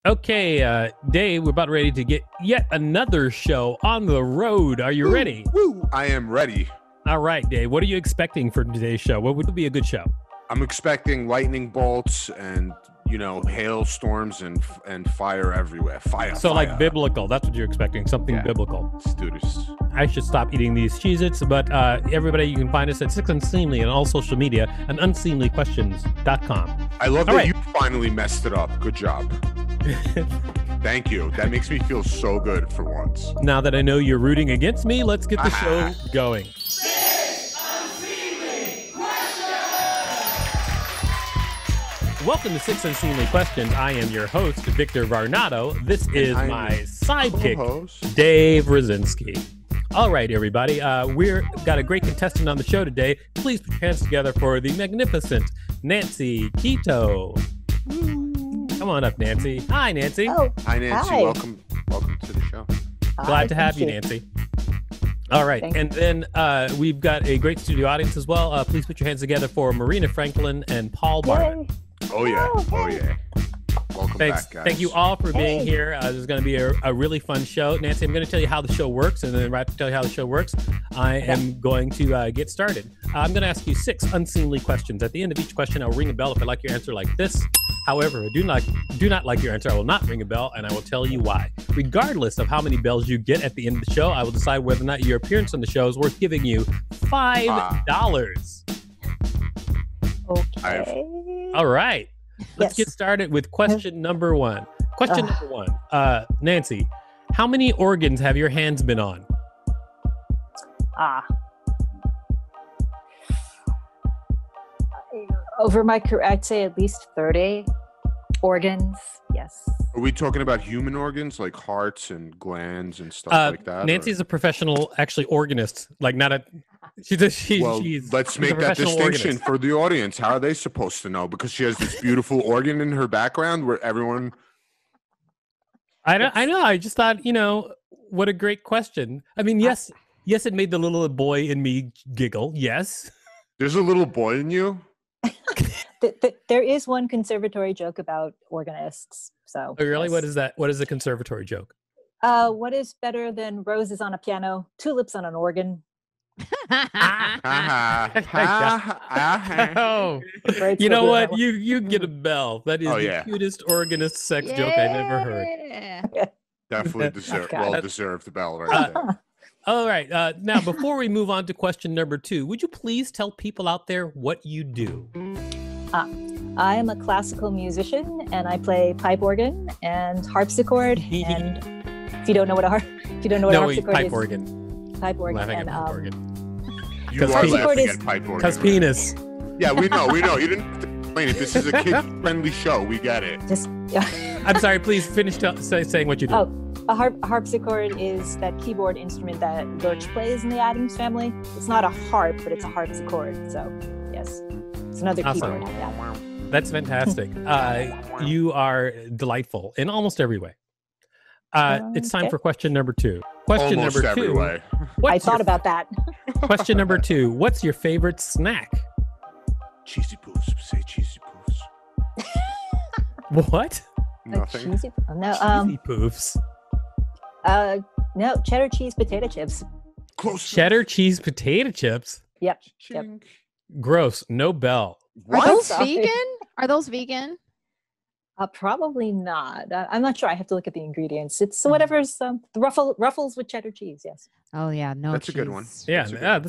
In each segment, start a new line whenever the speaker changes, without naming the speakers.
Okay, Dave, we're about ready to get yet another show on the road. Are you ready?
Woo! I am ready.
All right, Dave, what are you expecting for today's show? What would be a good show?
I'm expecting lightning bolts and, hailstorms and fire everywhere. Fire.
Like biblical. That's what you're expecting, something biblical.
Let's do this.
I should stop eating these Cheez-Its, but everybody, you can find us at Six Unseemly and all social media and unseemlyquestions.com.
I love that you finally messed it up. Good job. Thank you. That makes me feel so good for once.
Now that I know you're rooting against me, let's get the show going.
Six Unseemly Questions!
Welcome to Six Unseemly Questions. I am your host, Victor Varnado. This is my sidekick,
co-host,
Dave Rosinsky. All right, everybody. We've got a great contestant on the show today. Please put your hands together for the magnificent Nancy Kito. Come on up, Nancy. Hi, Nancy.
Oh,
hi, Nancy.
Hi.
Welcome to the show.
Glad to have you, Nancy. All right. And then we've got a great studio audience as well. Please put your hands together for Marina Franklin and Paul Barnett.
Oh, yeah. Oh, yeah. Welcome back, guys.
Thank you all for being here. This is going to be a really fun show. Nancy, I'm going to tell you how the show works, and then right to tell you how the show works, I am going to get started. I'm going to ask you 6 unseemly questions. At the end of each question, I'll ring a bell if I like your answer like this. However, I do not like your answer, I will not ring a bell, and I will tell you why. Regardless of how many bells you get at the end of the show, I will decide whether or not your appearance on the show is worth giving you $5.
Okay.
All right. Let's get started with question number 1. Question number 1. Nancy, how many organs have your hands been on?
Over my career, I'd say at least 30 organs. Yes.
Are we talking about human organs like hearts and glands and stuff like that?
Nancy's a professional, actually, organist. Like, not a... she's
let's make that distinction for the audience. How are they supposed to know? Because she has this beautiful organ in her background where everyone...
I know. I just thought, what a great question. I mean, yes, it made the little boy in me giggle. Yes.
There's a little boy in you?
There is one conservatory joke about organists. So.
Oh, really?
Yes.
What is that? What is the conservatory joke?
What is better than roses on a piano, tulips on an organ?
Oh, you know what? You get a bell. That is the cutest organist sex joke I've ever heard.
Definitely well-deserved bell right there.
All right. Now, before we move on to question number 2, would you please tell people out there what you do?
I am a classical musician, and I play pipe organ and harpsichord. And if you don't know what a harpsichord
pipe
is,
organ.
Pipe organ.
Laughing
and,
at pipe organ.
You are laughing at pipe organ.
Because penis.
Yeah, we know. You didn't explain it. This is a kid-friendly show. We get it.
I'm sorry. Please finish saying what you do.
Oh, a harpsichord is that keyboard instrument that Lurch plays in the Addams Family. It's not a harp, but it's a harpsichord. So, yes, it's another keyboard. Yeah.
That's fantastic. You are delightful in almost every way. It's time for question number 2. Question
almost
number
every
2.
Way.
I thought about that.
Question number 2. What's your favorite snack?
Cheesy poofs. Say cheesy poofs.
What?
Nothing.
Cheesy
poofs.
No, cheddar cheese potato chips.
Close.
Cheddar cheese potato chips?
Yep.
Gross. No bell.
What?
Are those vegan?
Probably not. I'm not sure. I have to look at the ingredients. It's whatever's the ruffles with cheddar cheese. Yes.
Oh yeah, no.
That's
cheese.
a good one.
Yeah.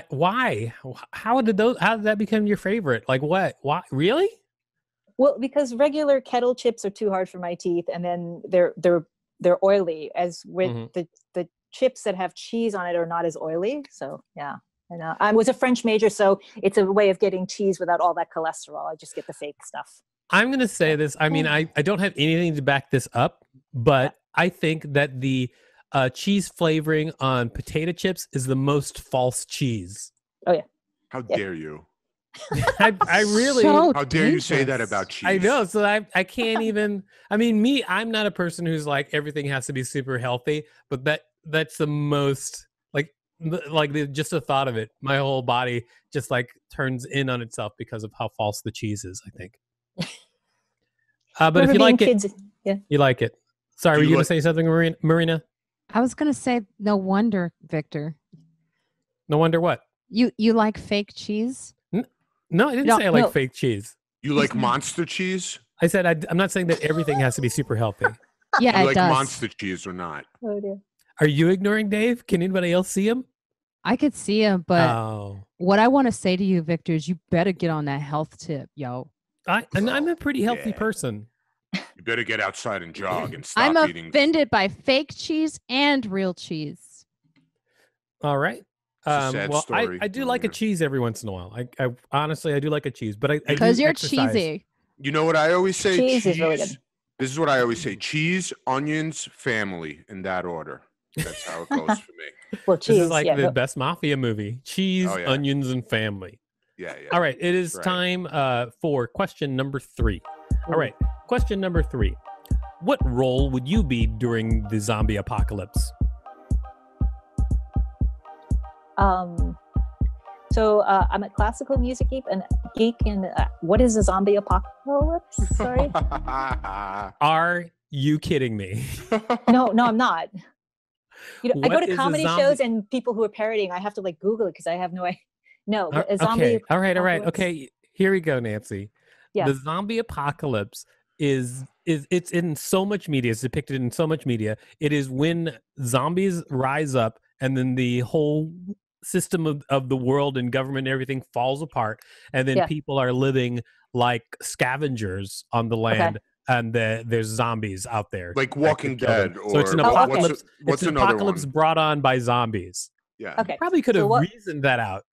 Why? How did that become your favorite? Like what? Why? Really?
Well, because regular kettle chips are too hard for my teeth, and then they're oily. As with the chips that have cheese on it are not as oily. So yeah. And I was a French major, so it's a way of getting cheese without all that cholesterol. I just get the fake stuff.
I'm going to say this. I mean, I don't have anything to back this up, but I think that the cheese flavoring on potato chips is the most false cheese.
Oh, yeah.
How dare you?
I really...
How dare you say that about cheese?
I know. So I can't even... I mean, I'm not a person who's like, everything has to be super healthy, but that's the most... just the thought of it, my whole body just like turns in on itself because of how false the cheese is, I think. But if you like it,
Yeah.
You like it. Sorry, were you going to say something, Marina?
I was going to say, no wonder, Victor.
No wonder what?
You like fake cheese?
No, I didn't say I like fake cheese.
You like monster cheese?
I said I'm not saying that everything has to be super healthy.
Yeah,
you
it
like
does.
monster cheese or not?
Oh dear.
Are you ignoring Dave? Can anybody else see him?
I could see him, but what I want to say to you, Victor, is you better get on that health tip, yo.
I'm a pretty healthy person.
You better get outside and jog and stop eating.
I'm offended by fake cheese and real cheese.
All right. Well,
story,
I do like a cheese every once in a while. I honestly, I do like a cheese, but
because you're cheesy.
You know what I always say?
Cheese is really good.
This is what I always say: cheese, onions, family, in that order. That's how it goes for me.
Well, cheese
this is like the best mafia movie: cheese, onions, and family.
Yeah.
All right, it is time for question number 3. All right, question number 3. What role would you be during the zombie apocalypse?
So I'm a classical music geek, and what is a zombie apocalypse? Sorry.
Are you kidding me?
No, I'm not. I go to comedy shows and people who are parodying, I have to like Google it because I have no idea. No, a zombie.
All right. Okay, here we go, Nancy.
Yeah.
The zombie apocalypse is it's in so much media. It's depicted in so much media. It is when zombies rise up and then the whole system of the world and government and everything falls apart, and then people are living like scavengers on the land. Okay. And there's zombies out there,
like Walking Dead.
So it's an apocalypse.
What's
it's an apocalypse brought on by zombies.
Yeah.
Okay.
Probably could have reasoned that out.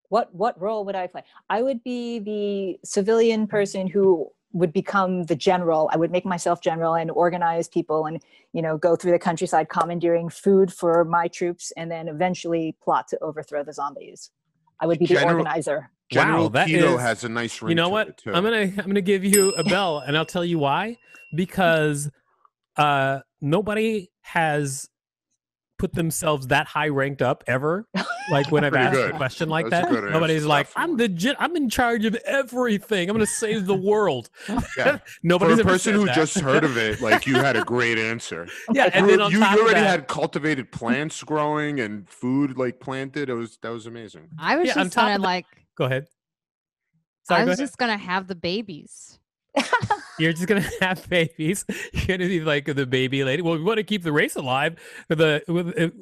What role would I play? I would be the civilian person who would become the general. I would make myself general and organize people, and go through the countryside commandeering food for my troops, and then eventually plot to overthrow the zombies. I would be the organizer.
General Kito has a nice ring.
You know what? I'm gonna give you a bell, and I'll tell you why. Because nobody has put themselves that high ranked up ever. Like when I've asked a question like that, nobody's like, I'm in charge of everything. I'm gonna save the world.
Yeah.
Nobody's
For a person who just heard of it, like you had a great answer.
Yeah, and then
you already had cultivated plants growing and food like planted. That was amazing.
I was just gonna
go ahead.
Sorry, I was just gonna have the babies.
You're just gonna have babies. You're gonna be like the baby lady. Well, we want to keep the race alive.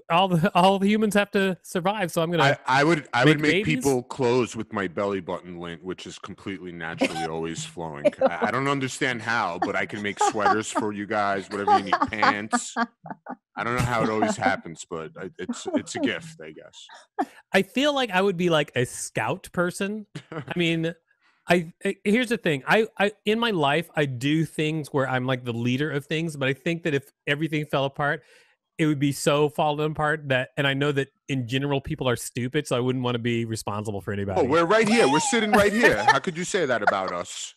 All the humans have to survive. So I'm gonna.
I would make people clothes with my belly button lint, which is completely naturally always flowing. I don't understand how, but I can make sweaters for you guys. Whatever you need, pants. I don't know how it always happens, but it's a gift, I guess.
I feel like I would be like a scout person. I mean. Here's the thing. I in my life I do things where I'm like the leader of things, but I think that if everything fell apart, it would be so fallen apart and I know that in general people are stupid, so I wouldn't want to be responsible for anybody.
Oh, we're right here. We're sitting right here. How could you say that about us?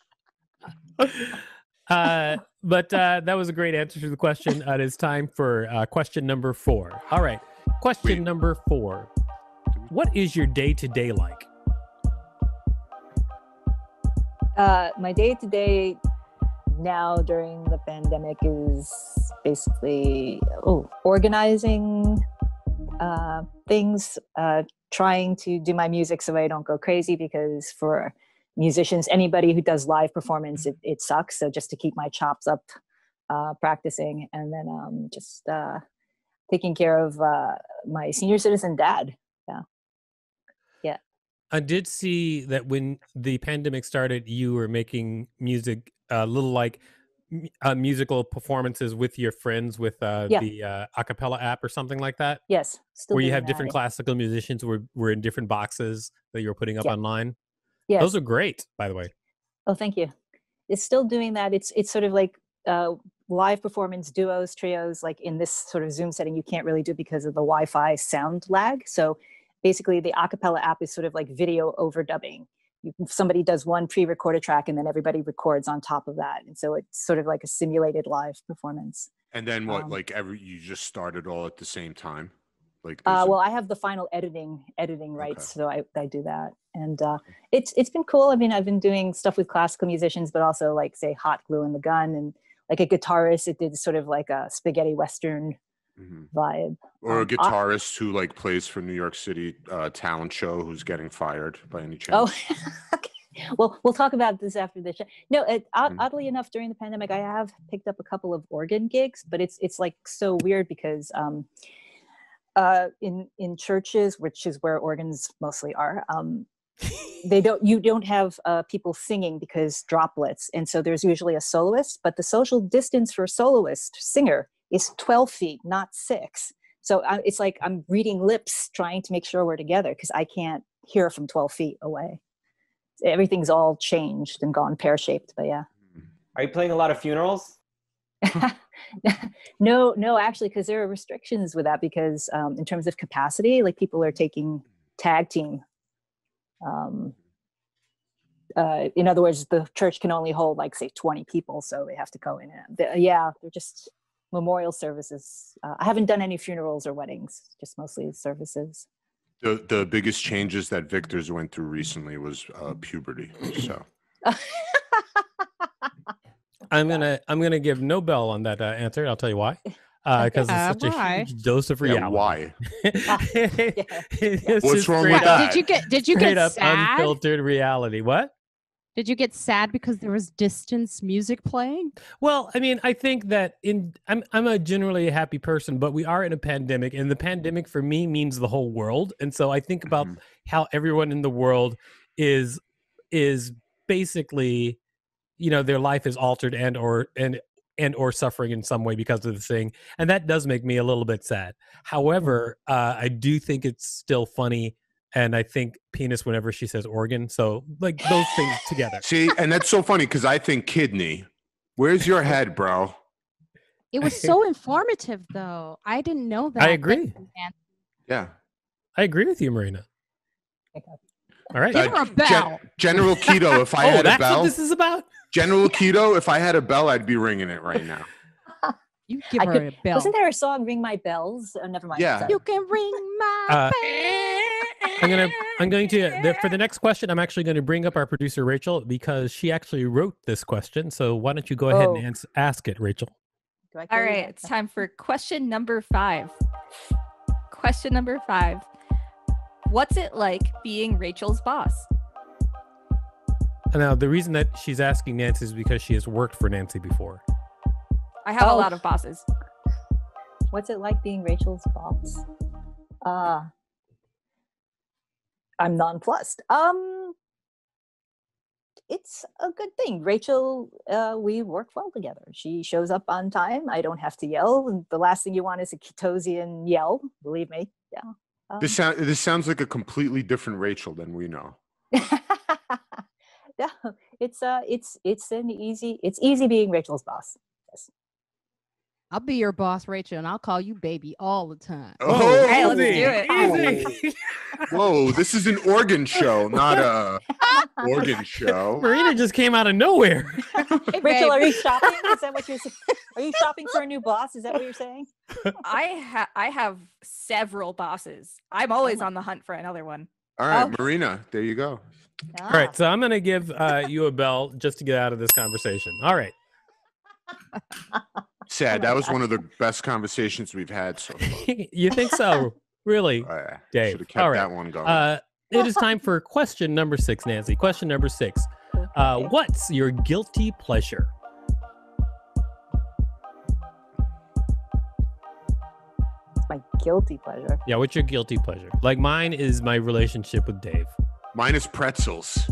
But that was a great answer to the question. It is time for question number 4. All right. Question number 4. What is your day-to-day like?
My day-to-day now during the pandemic is basically organizing things, trying to do my music so I don't go crazy, because for musicians, anybody who does live performance, it sucks. So just to keep my chops up, practicing, and then just taking care of my senior citizen dad. Yeah.
I did see that when the pandemic started, you were making music, little like musical performances with your friends with the acapella app or something like that.
Yes.
Where you have different classical musicians who were in different boxes that you were putting up online.
Yes.
Those are great, by the way.
Oh, thank you. It's still doing that. It's sort of like live performance, duos, trios, like in this sort of Zoom setting, you can't really do because of the Wi-Fi sound lag. So basically the acapella app is sort of like video overdubbing. Somebody does one pre-recorded track and then everybody records on top of that. And so it's sort of like a simulated live performance.
And then you just started all at the same time?
Well, I have the final editing rights, so I do that. And it's been cool. I mean, I've been doing stuff with classical musicians, but also like say Hot Glue and the Gun and like a guitarist. It did sort of like a spaghetti Western vibe.
Or a guitarist who like plays for New York City talent show who's getting fired by any chance.
Oh, okay. Well, we'll talk about this after the show. No, oddly enough, during the pandemic, I have picked up a couple of organ gigs, but it's like so weird because in churches, which is where organs mostly are, you don't have people singing because droplets, and so there's usually a soloist, but the social distance for a soloist singer is 12 feet, not 6. So it's like I'm reading lips trying to make sure we're together because I can't hear from 12 feet away. Everything's all changed and gone pear-shaped, but yeah.
Are you playing a lot of funerals?
No, actually, because there are restrictions with that because in terms of capacity, like people are taking tag team. In other words, the church can only hold like say 20 people, so they have to go in. They're just memorial services. I haven't done any funerals or weddings, just mostly services.
The biggest changes that Victor's went through recently was puberty. So
I'm gonna give no bell on that answer. I'll tell you why. Because it's such a huge dose of reality.
Why?
What's
wrong with that?
Did you get
up
sad?
unfiltered reality? What?
Did you get sad because there was distance music playing?
Well, I mean, I think that I'm a generally a happy person, but we are in a pandemic, and the pandemic for me means the whole world. And so I think about how everyone in the world is basically, their life is altered and or suffering in some way because of the thing, and that does make me a little bit sad. However, I do think it's still funny. And I think penis whenever she says organ. So like those things together.
See, and that's so funny because I think kidney. Where's your head, bro?
It was so informative, though. I didn't know that.
I agree.
Yeah.
I agree with you, Marina. All right.
Give her a bell.
General Kito, if I had a bell.
That's what this is about?
General Kito, if I had a bell, I'd be ringing it right now.
You give her a bell.
Wasn't there a song, Ring My Bells? Oh, never mind.
Yeah.
You can ring my bell.
I'm going to for the next question, I'm actually going to bring up our producer, Rachel, because she actually wrote this question. So why don't you go ahead and ask it, Rachel?
All right. It's time for question number 5. Question number 5. What's it like being Rachel's boss?
Now, the reason that she's asking Nancy is because she has worked for Nancy before.
I have a lot of bosses.
What's it like being Rachel's boss? I'm nonplussed. It's a good thing. Rachel, we work well together. She shows up on time. I don't have to yell. And the last thing you want is a Kitosian yell. Believe me. Yeah.
This sounds like a completely different Rachel than we know.
Yeah, it's easy being Rachel's boss. Yes.
I'll be your boss, Rachel, and I'll call you baby all the time.
Oh,
hey, let's do it.
Whoa, this is an organ show, not a organ show.
Marina just came out of nowhere.
Hey, Rachel, are you shopping? Is that what you're saying? Are you shopping for a new boss? Is that what you're saying?
I have several bosses. I'm always on the hunt for another one.
All right, Marina, there you go.
All right, so I'm going to give you a bell just to get out of this conversation. All right.
Sad. That was one of the best conversations we've had so far.
You think so? Really, Dave?
Should have kept that one going.
It is time for question number 6, Nancy. Question number 6.
Okay.
What's your guilty pleasure?
My guilty pleasure.
Yeah, what's your guilty pleasure? Like mine is my relationship with Dave.
Mine is pretzels.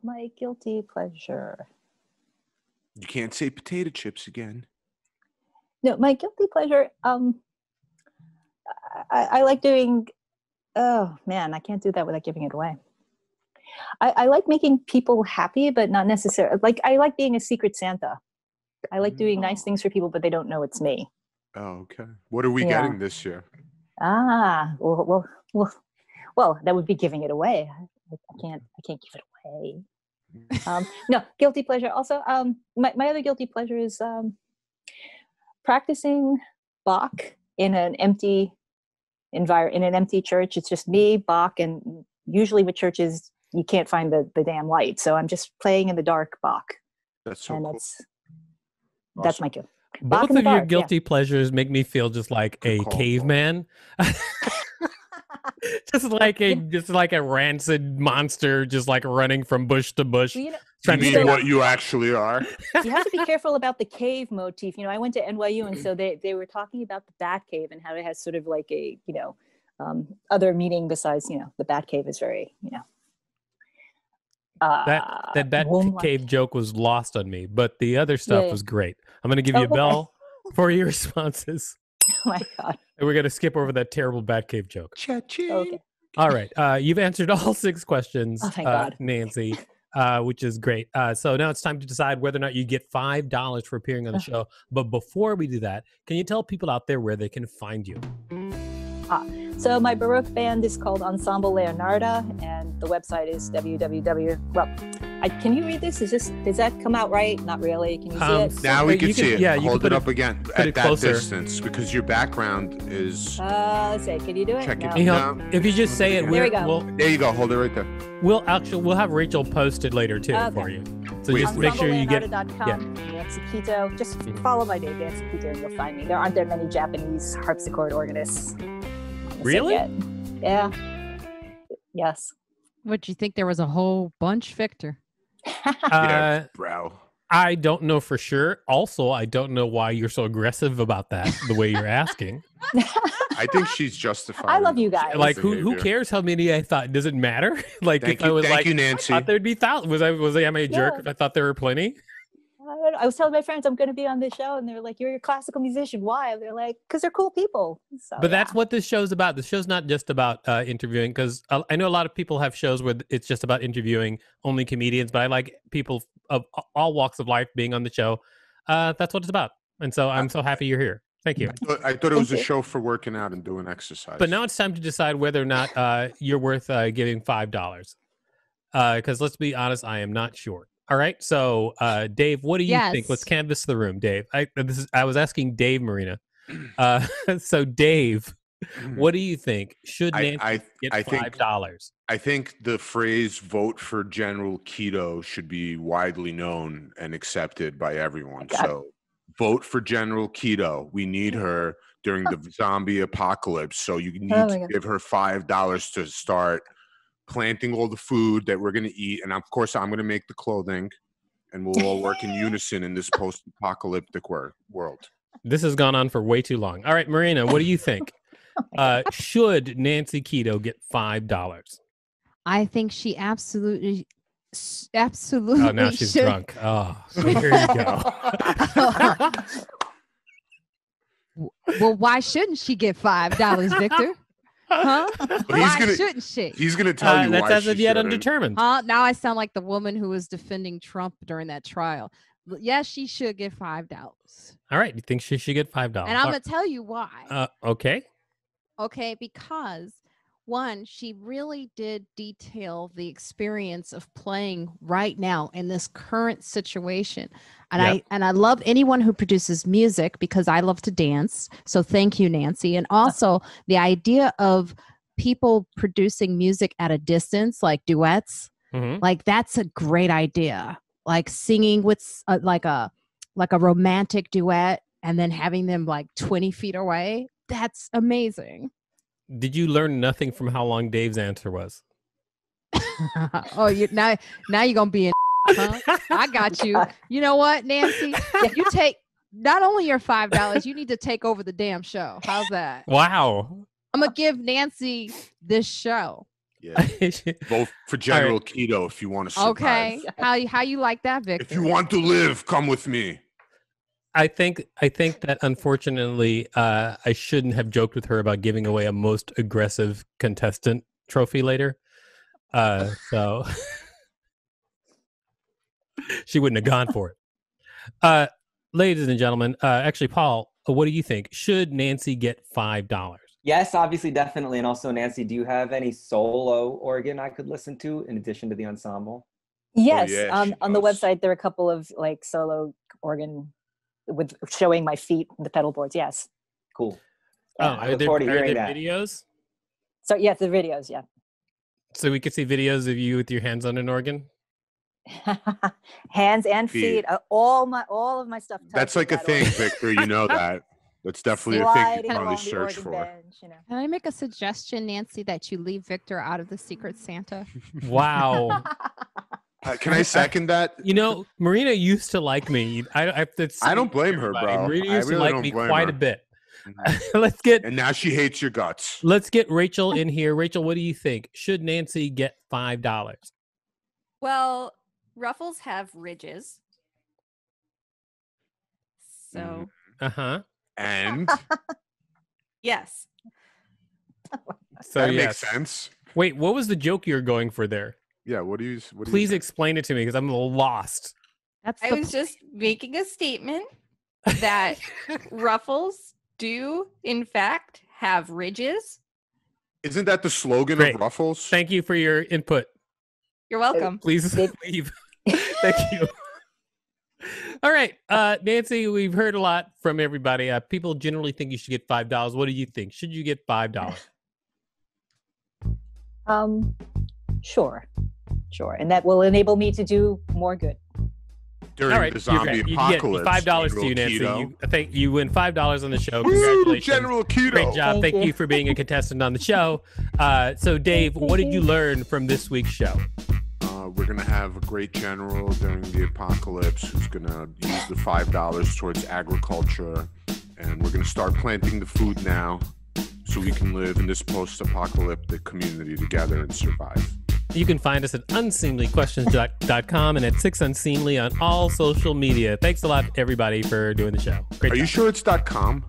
My guilty pleasure.
You can't say potato chips again.
No, my guilty pleasure. I like doing. Oh man, I can't do that without giving it away. I like making people happy, but not necessarily. Like I like being a secret Santa. I like doing nice things for people, but they don't know it's me.
Oh, okay. What are we getting this year?
Well, that would be giving it away. I can't give it away. No, guilty pleasure. Also, my other guilty pleasure is practicing Bach in an empty church. It's just me, Bach, and usually with churches, you can't find the damn light. So I'm just playing in the dark Bach.
That's so
And
cool.
That's my gift.
Both of your guilty pleasures make me feel just like a caveman. just like a rancid monster, just like running from bush to bush.
You mean what you actually are?
You have to be careful about the cave motif. I went to NYU, and so they were talking about the Bat Cave and how it has sort of like a other meaning besides the Bat Cave is very
that Bat Cave joke was lost on me, but the other stuff was great. I'm going to give you a bell for your responses.
Oh my God.
And we're going to skip over that terrible Batcave joke.
Okay.
All right. You've answered all 6 questions,
thank God.
Nancy, which is great. So now it's time to decide whether or not you get $5 for appearing on the show. But before we do that, can you tell people out there where they can find you?
So my Baroque band is called Ensemble Leonarda, and the website is can you read this? Does that come out right? Not really. Can you see it?
Now we can see it.
Yeah,
hold it up again at that
closer.
Distance because your background is.
Let's see. Can you do it?
Check it.
No. If you just say it,
there we go.
There you go. Hold it right there.
We'll have Rachel post it later too for you. So just make sure you get.
Nancy Kito. Just follow my name, Nancy Kito, and you'll find me. There aren't that many Japanese harpsichord organists.
Really?
Yeah. Yes.
What, you think there was a whole bunch, Victor?
Yeah, bro.
I don't know for sure. Also, I don't know why you're so aggressive about that, the way you're asking.
I think she's justified.
I love you guys.
Like, who cares how many I thought? Does it matter? Like,
Thank
if I was
Thank you, Nancy.
I thought there'd be thousands. Am I a jerk if I thought there were plenty?
I was telling my friends I'm going to be on this show, and they're like, "You're a classical musician. Why?" And they're like, "Because they're cool people." So,
but that's what this show's about. The show's not just about interviewing, because I know a lot of people have shows where it's just about interviewing only comedians, but I like people of all walks of life being on the show. That's what it's about. And so I'm so happy you're here. Thank you.
I thought it was a show for working out and doing exercise.
But now it's time to decide whether or not you're worth giving $5. Because let's be honest, I am not sure. All right. So, Dave, what do you think? Let's canvass the room, Dave. I was asking Dave Marina. So, Dave, what do you think? Should Nancy get $5?
I think the phrase "vote for General Kito" should be widely known and accepted by everyone. So, vote for General Kito. We need her during the zombie apocalypse. So, you need to give her $5 to start planting all the food that we're going to eat. And of course, I'm going to make the clothing, and we'll all work in unison in this post-apocalyptic world.
This has gone on for way too long. All right, Marina, what do you think? Should Nancy Kito get $5?
I think she absolutely
Oh, now she's drunk. Oh, here you go.
Well, why shouldn't she get $5, Victor? Huh? Why shouldn't she?
He's going to tell you
that's
why
as of yet undetermined.
Now I sound like the woman who was defending Trump during that trial. Yes, she should get $5.
All right. You think she should get $5?
And I'm going to tell you why.
Okay.
Okay, because one, she really did detail the experience of playing right now in this current situation. And I love anyone who produces music because I love to dance. So thank you, Nancy. And also the idea of people producing music at a distance, like duets, like that's a great idea. Like singing with like a romantic duet and then having them like 20 feet away. That's amazing.
Did you learn nothing from how long Dave's answer was?
Oh, now you're gonna be in. Huh? I got you. You know what, Nancy? You take not only your $5, you need to take over the damn show. How's that?
Wow.
I'm gonna give Nancy this show.
Yeah. Vote for General Kito if you want to survive.
Okay. How you like that, Victor?
If you want to live, come with me.
I think that unfortunately I shouldn't have joked with her about giving away a most aggressive contestant trophy later. So she wouldn't have gone for it. Ladies and gentlemen, actually, Paul, what do you think? Should Nancy get $5?
Yes, obviously, definitely. And also, Nancy, do you have any solo organ I could listen to in addition to the ensemble?
Yes. On the website, there are a couple of like solo organ with showing my feet, the pedal boards. Yes.
Cool.
I look forward to hearing that. Videos?
So yes, the videos. Yeah.
So we could see videos of you with your hands on an organ.
Hands and feet, all of my stuff.
That's like a thing, Victor. You know that. That's definitely a thing you probably search for.
Bench, you know.
Can I make a suggestion, Nancy, that you leave Victor out of the Secret Santa?
Wow.
Can I second that?
You know, Marina used to like me. I
don't blame her, bro.
Marina used to
really
like me
don't blame
quite
her.
a bit.
Mm-hmm. And now she hates your guts.
Let's get Rachel in here. Rachel, what do you think? Should Nancy get $5?
Well, ruffles have ridges. So.
And?
Yes.
So
that makes sense.
Wait, what was the joke you're going for there?
Yeah, what do you
Please explain it to me because I'm a little lost.
I was just making a statement that ruffles do, in fact, have ridges.
Isn't that the slogan of Ruffles?
Thank you for your input.
You're welcome.
Please leave. Thank you. All right, Nancy, we've heard a lot from everybody. People generally think you should get $5. What do you think? Should you get $5?
Sure. And that will enable me to do more good.
During the zombie apocalypse.
You get $5 to you, Nancy. You win $5 on the show. Congratulations.
General Kito.
Great job. Thank you for being a contestant on the show. So, Dave, what did you learn from this week's show?
We're going to have a great general during the apocalypse who's going to use the $5 towards agriculture. And we're going to start planting the food now so we can live in this post-apocalyptic community together and survive.
You can find us at unseemlyquestions.com and at Six Unseemly on all social media. Thanks a lot, everybody, for doing the show. Great job.
Are you sure it's .com?